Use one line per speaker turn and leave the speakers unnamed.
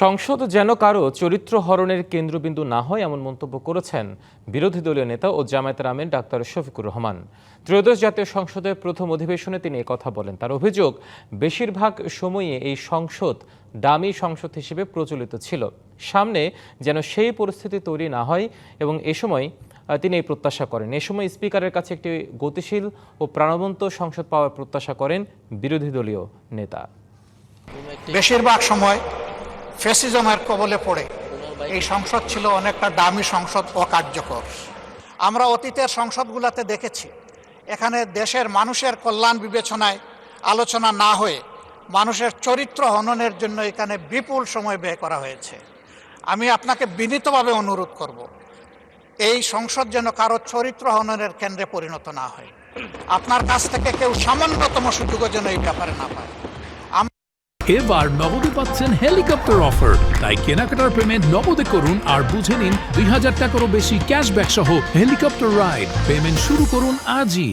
সংসদ যেন কারো চরিত্র হরণের কেন্দ্রবিন্দু না হয় এমন মন্তব্য করেছেন বিরোধী দলীয় নেতা ও জামায়াতের আমির ডাক্তার শফিকুর রহমান। ত্রয়োদশ জাতীয় সংসদের প্রথম অধিবেশনে তিনি একথা বলেন। তার অভিযোগ, বেশিরভাগ সময়ে এই সংসদ ডামি সংসদ হিসেবে প্রচলিত ছিল। সামনে যেন সেই পরিস্থিতি তৈরি না হয় এবং এ সময় তিনি এই প্রত্যাশা করেন। এ সময় স্পিকারের কাছে একটি গতিশীল ও প্রাণবন্ত সংসদ পাওয়ার প্রত্যাশা করেন বিরোধী দলীয় নেতা।
বেশিরভাগ সময় ফ্যাসিজমের কবলে পড়ে এই সংসদ ছিল অনেকটা ডামি সংসদ, অকার্যকর। আমরা অতীতের সংসদগুলোতে দেখেছি, এখানে দেশের মানুষের কল্যাণ বিবেচনায় আলোচনা না হয়ে মানুষের চরিত্র হননের জন্য এখানে বিপুল সময় ব্যয় করা হয়েছে। আমি আপনাকে বিনীতভাবে অনুরোধ করব, এই সংসদ যেন কারো চরিত্র হননের কেন্দ্রে পরিণত না হয়। আপনার কাছ থেকে কেউ সামান্যতম সুযোগও যেন এই ব্যাপারে না পায়।
এবার নগদে পাচ্ছেন হেলিকপ্টার অফার, তাই কেনাকাটার পেমেন্ট নগদে করুন আর বুঝে নিন ২০০০ টাকারও বেশি ক্যাশব্যাক সহ হেলিকপ্টার রাইড। পেমেন্ট শুরু করুন আজই।